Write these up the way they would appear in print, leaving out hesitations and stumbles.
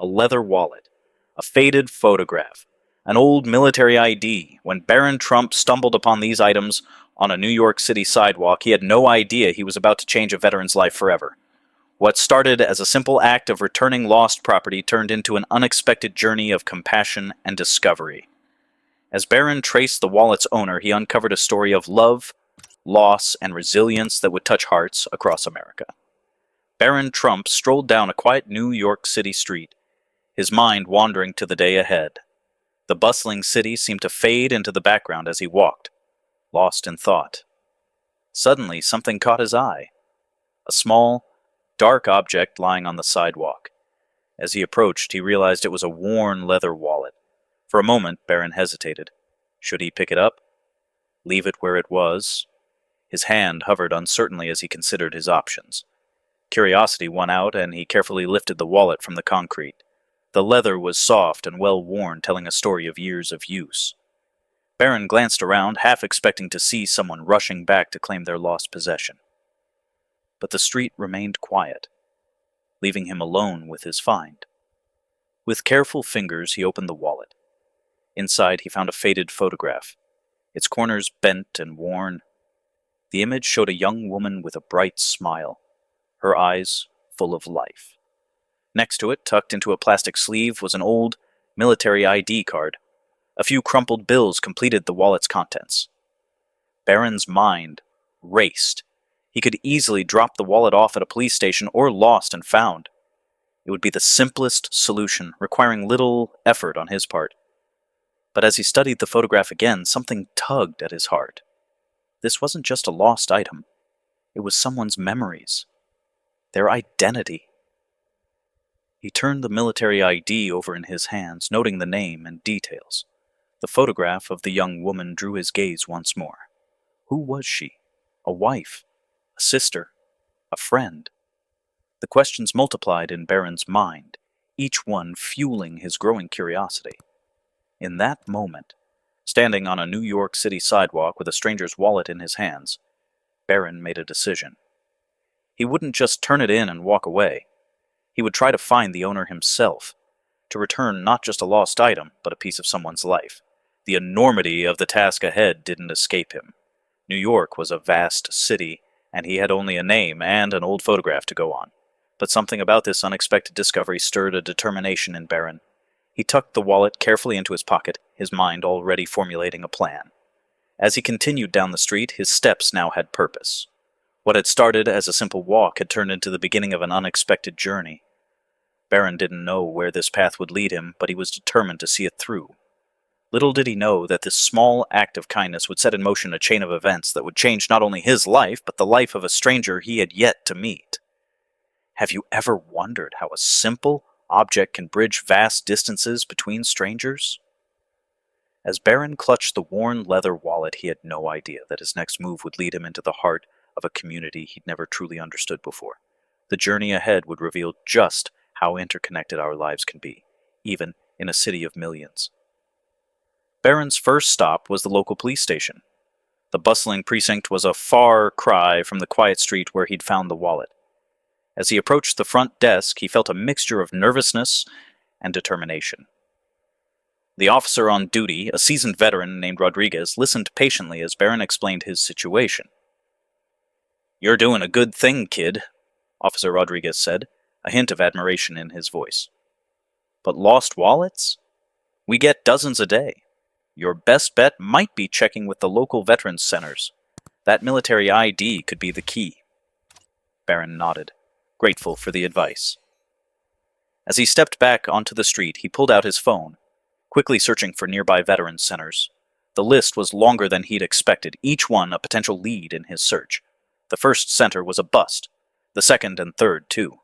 a leather wallet, a faded photograph, an old military ID. When Barron Trump stumbled upon these items on a New York City sidewalk, he had no idea he was about to change a veteran's life forever. What started as a simple act of returning lost property turned into an unexpected journey of compassion and discovery. As Barron traced the wallet's owner, he uncovered a story of love, loss, and resilience that would touch hearts across America. Barron Trump strolled down a quiet New York City street, his mind wandering to the day ahead. The bustling city seemed to fade into the background as he walked, lost in thought. Suddenly, something caught his eye. A small, dark object lying on the sidewalk. As he approached, he realized it was a worn leather wallet. For a moment, Barron hesitated. Should he pick it up? Leave it where it was? His hand hovered uncertainly as he considered his options. Curiosity won out, and he carefully lifted the wallet from the concrete. The leather was soft and well worn, telling a story of years of use. Barron glanced around, half expecting to see someone rushing back to claim their lost possession. But the street remained quiet, leaving him alone with his find. With careful fingers, he opened the wallet. Inside, he found a faded photograph, its corners bent and worn. The image showed a young woman with a bright smile, her eyes full of life. Next to it, tucked into a plastic sleeve, was an old military ID card. A few crumpled bills completed the wallet's contents. Barron's mind raced. He could easily drop the wallet off at a police station or lost and found. It would be the simplest solution, requiring little effort on his part. But as he studied the photograph again, something tugged at his heart. This wasn't just a lost item. It was someone's memories, their identity. He turned the military ID over in his hands, noting the name and details. The photograph of the young woman drew his gaze once more. Who was she? A wife? A sister? A friend? The questions multiplied in Barron's mind, each one fueling his growing curiosity. In that moment, standing on a New York City sidewalk with a stranger's wallet in his hands, Barron made a decision. He wouldn't just turn it in and walk away. He would try to find the owner himself, to return not just a lost item, but a piece of someone's life. The enormity of the task ahead didn't escape him. New York was a vast city, and he had only a name and an old photograph to go on. But something about this unexpected discovery stirred a determination in Barron. He tucked the wallet carefully into his pocket, his mind already formulating a plan. As he continued down the street, his steps now had purpose. What had started as a simple walk had turned into the beginning of an unexpected journey. Barron didn't know where this path would lead him, but he was determined to see it through. Little did he know that this small act of kindness would set in motion a chain of events that would change not only his life, but the life of a stranger he had yet to meet. Have you ever wondered how a simple object can bridge vast distances between strangers? As Barron clutched the worn leather wallet, he had no idea that his next move would lead him into the heart of a community he'd never truly understood before. The journey ahead would reveal just how interconnected our lives can be, even in a city of millions. Barron's first stop was the local police station. The bustling precinct was a far cry from the quiet street where he'd found the wallet. As he approached the front desk, he felt a mixture of nervousness and determination. The officer on duty, a seasoned veteran named Rodriguez, listened patiently as Barron explained his situation. "You're doing a good thing, kid," Officer Rodriguez said, a hint of admiration in his voice. "But lost wallets? We get dozens a day. Your best bet might be checking with the local veterans centers. That military ID could be the key." Barron nodded, grateful for the advice. As he stepped back onto the street, he pulled out his phone, quickly searching for nearby veterans centers. The list was longer than he'd expected, each one a potential lead in his search. The first center was a bust, the second and third too.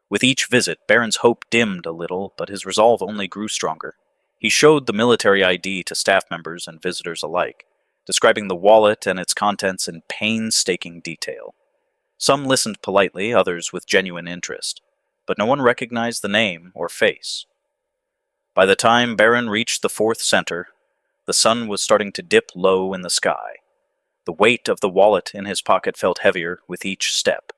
With each visit, Barron's hope dimmed a little, but his resolve only grew stronger. He showed the military ID to staff members and visitors alike, describing the wallet and its contents in painstaking detail. Some listened politely, others with genuine interest, but no one recognized the name or face. By the time Barron reached the fourth center, the sun was starting to dip low in the sky. The weight of the wallet in his pocket felt heavier with each step.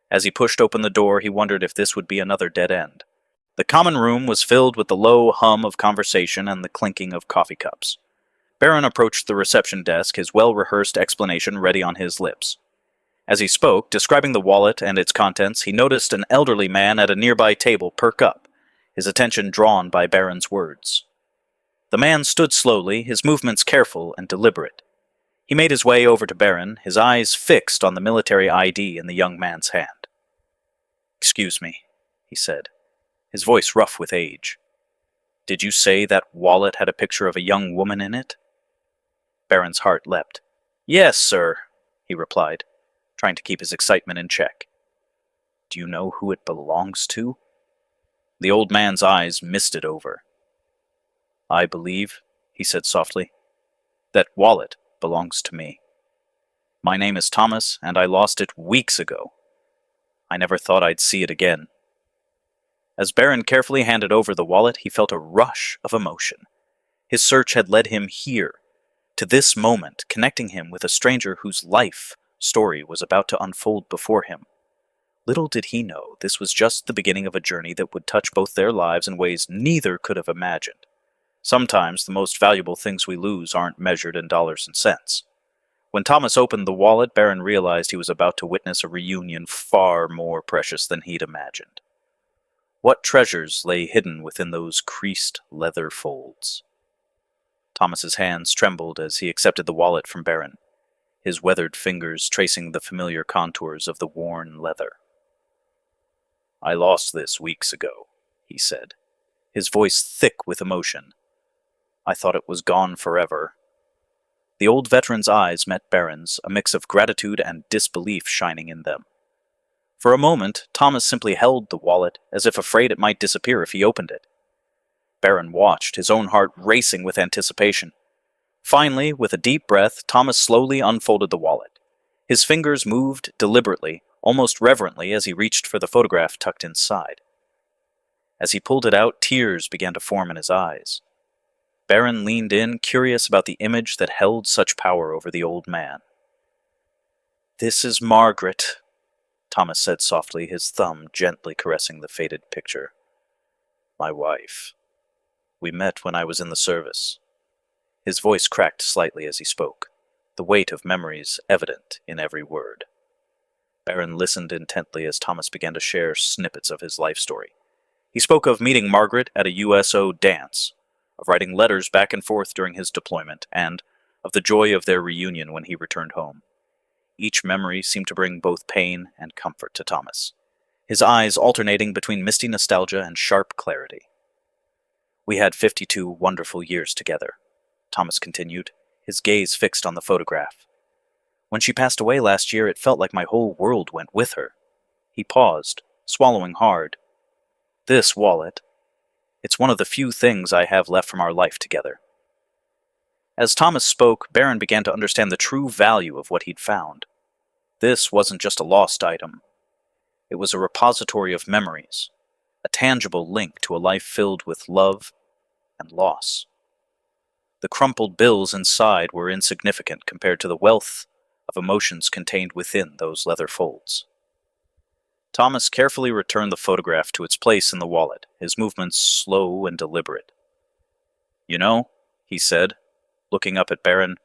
As he pushed open the door, he wondered if this would be another dead end. The common room was filled with the low hum of conversation and the clinking of coffee cups. Barron approached the reception desk, his well-rehearsed explanation ready on his lips. As he spoke, describing the wallet and its contents, he noticed an elderly man at a nearby table perk up, his attention drawn by Barron's words. The man stood slowly, his movements careful and deliberate. He made his way over to Barron, his eyes fixed on the military ID in the young man's hand. "Excuse me," he said, his voice rough with age. "Did you say that wallet had a picture of a young woman in it?" Barron's heart leapt. "Yes, sir," he replied, trying to keep his excitement in check. "Do you know who it belongs to?" The old man's eyes misted over. "I believe," he said softly, "that wallet belongs to me. My name is Thomas, and I lost it weeks ago. I never thought I'd see it again." As Barron carefully handed over the wallet, he felt a rush of emotion. His search had led him here, to this moment, connecting him with a stranger whose life story was about to unfold before him. Little did he know this was just the beginning of a journey that would touch both their lives in ways neither could have imagined. Sometimes the most valuable things we lose aren't measured in dollars and cents. When Thomas opened the wallet, Barron realized he was about to witness a reunion far more precious than he'd imagined. What treasures lay hidden within those creased leather folds? Thomas's hands trembled as he accepted the wallet from Barron, his weathered fingers tracing the familiar contours of the worn leather. "I lost this weeks ago," he said, his voice thick with emotion. "I thought it was gone forever." The old veteran's eyes met Barron's, a mix of gratitude and disbelief shining in them. For a moment, Thomas simply held the wallet, as if afraid it might disappear if he opened it. Barron watched, his own heart racing with anticipation. Finally, with a deep breath, Thomas slowly unfolded the wallet. His fingers moved deliberately, almost reverently, as he reached for the photograph tucked inside. As he pulled it out, tears began to form in his eyes. Barron leaned in, curious about the image that held such power over the old man. "This is Margaret," Thomas said softly, his thumb gently caressing the faded picture. "My wife. We met when I was in the service." His voice cracked slightly as he spoke, the weight of memories evident in every word. Barron listened intently as Thomas began to share snippets of his life story. He spoke of meeting Margaret at a USO dance, of writing letters back and forth during his deployment, and of the joy of their reunion when he returned home. Each memory seemed to bring both pain and comfort to Thomas, his eyes alternating between misty nostalgia and sharp clarity. "We had 52 wonderful years together," Thomas continued, his gaze fixed on the photograph. "When she passed away last year, it felt like my whole world went with her." He paused, swallowing hard. "This wallet, it's one of the few things I have left from our life together." As Thomas spoke, Barron began to understand the true value of what he'd found. This wasn't just a lost item. It was a repository of memories, a tangible link to a life filled with love and loss. The crumpled bills inside were insignificant compared to the wealth of emotions contained within those leather folds. Thomas carefully returned the photograph to its place in the wallet, his movements slow and deliberate. "You know," he said, looking up at Barron,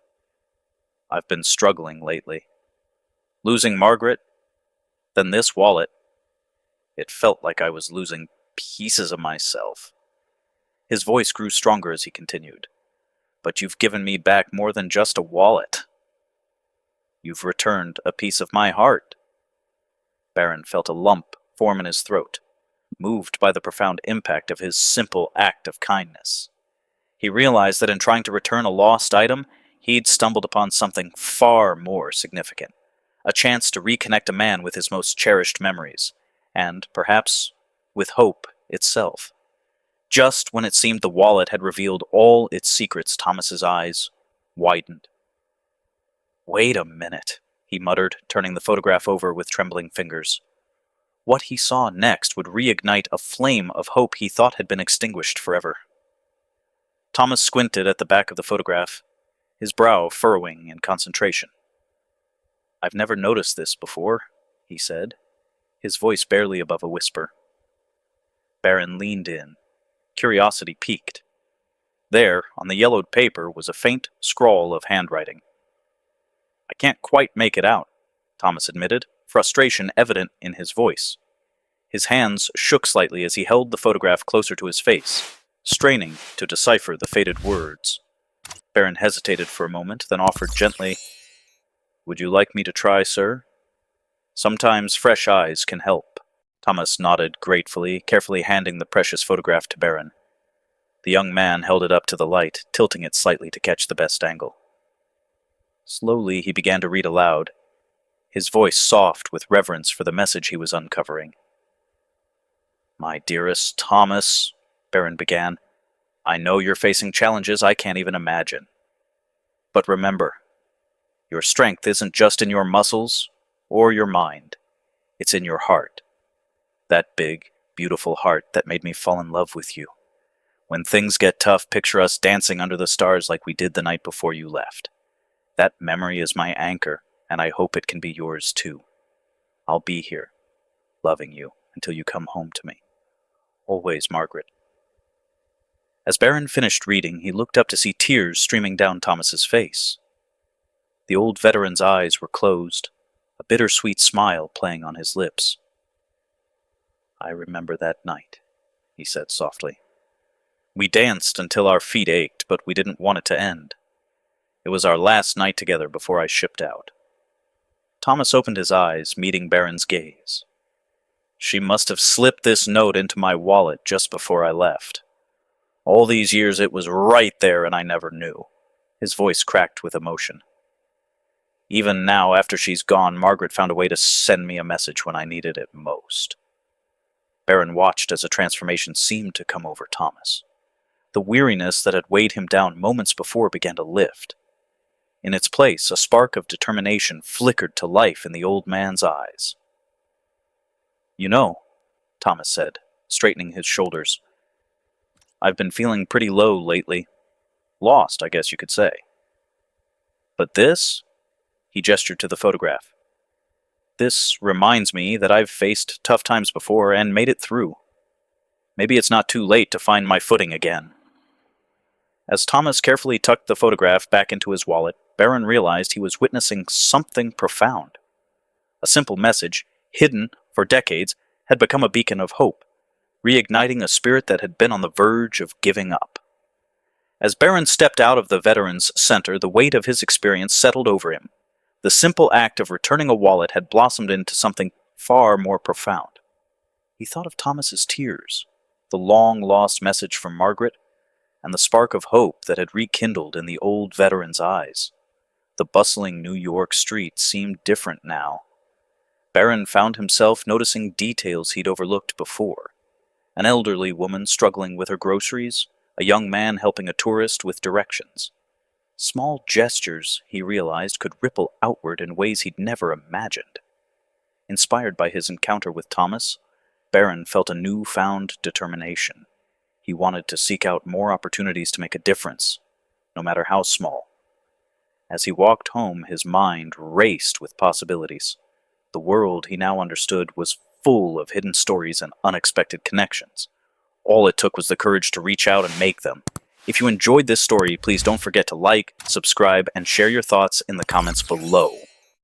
"I've been struggling lately. Losing Margaret, then this wallet. It felt like I was losing pieces of myself." His voice grew stronger as he continued. "But you've given me back more than just a wallet. You've returned a piece of my heart." Barron felt a lump form in his throat, moved by the profound impact of his simple act of kindness. He realized that in trying to return a lost item, he'd stumbled upon something far more significant, a chance to reconnect a man with his most cherished memories, and, perhaps, with hope itself. Just when it seemed the wallet had revealed all its secrets, Thomas's eyes widened. "Wait a minute," he muttered, turning the photograph over with trembling fingers. What he saw next would reignite a flame of hope he thought had been extinguished forever. Thomas squinted at the back of the photograph, his brow furrowing in concentration. "I've never noticed this before," he said, his voice barely above a whisper. Barron leaned in, curiosity piqued. There, on the yellowed paper, was a faint scrawl of handwriting. "I can't quite make it out," Thomas admitted, frustration evident in his voice. His hands shook slightly as he held the photograph closer to his face, straining to decipher the faded words. Barron hesitated for a moment, then offered gently, "Would you like me to try, sir? Sometimes fresh eyes can help." Thomas nodded gratefully, carefully handing the precious photograph to Barron. The young man held it up to the light, tilting it slightly to catch the best angle. Slowly he began to read aloud, his voice soft with reverence for the message he was uncovering. "My dearest Thomas," Barron began, "I know you're facing challenges I can't even imagine. But remember, your strength isn't just in your muscles or your mind. It's in your heart. That big, beautiful heart that made me fall in love with you. When things get tough, picture us dancing under the stars like we did the night before you left. That memory is my anchor, and I hope it can be yours too. I'll be here, loving you, until you come home to me. Always, Margaret." As Barron finished reading, he looked up to see tears streaming down Thomas's face. The old veteran's eyes were closed, a bittersweet smile playing on his lips. "I remember that night," he said softly. "We danced until our feet ached, but we didn't want it to end. It was our last night together before I shipped out." Thomas opened his eyes, meeting Barron's gaze. "She must have slipped this note into my wallet just before I left. All these years it was right there and I never knew." His voice cracked with emotion. "Even now, after she's gone, Margaret found a way to send me a message when I needed it most." Barron watched as a transformation seemed to come over Thomas. The weariness that had weighed him down moments before began to lift. In its place, a spark of determination flickered to life in the old man's eyes. "You know," Thomas said, straightening his shoulders, "I've been feeling pretty low lately. Lost, I guess you could say. But this," he gestured to the photograph, "this reminds me that I've faced tough times before and made it through. Maybe it's not too late to find my footing again." As Thomas carefully tucked the photograph back into his wallet, Barron realized he was witnessing something profound. A simple message, hidden for decades, had become a beacon of hope, reigniting a spirit that had been on the verge of giving up. As Barron stepped out of the Veterans Center, the weight of his experience settled over him. The simple act of returning a wallet had blossomed into something far more profound. He thought of Thomas's tears, the long-lost message from Margaret, and the spark of hope that had rekindled in the old veteran's eyes. The bustling New York streets seemed different now. Barron found himself noticing details he'd overlooked before. An elderly woman struggling with her groceries, a young man helping a tourist with directions. Small gestures, he realized, could ripple outward in ways he'd never imagined. Inspired by his encounter with Thomas, Barron felt a newfound determination. He wanted to seek out more opportunities to make a difference, no matter how small. As he walked home, his mind raced with possibilities. The world, he now understood, was full of hidden stories and unexpected connections. All it took was the courage to reach out and make them. If you enjoyed this story, please don't forget to like, subscribe, and share your thoughts in the comments below.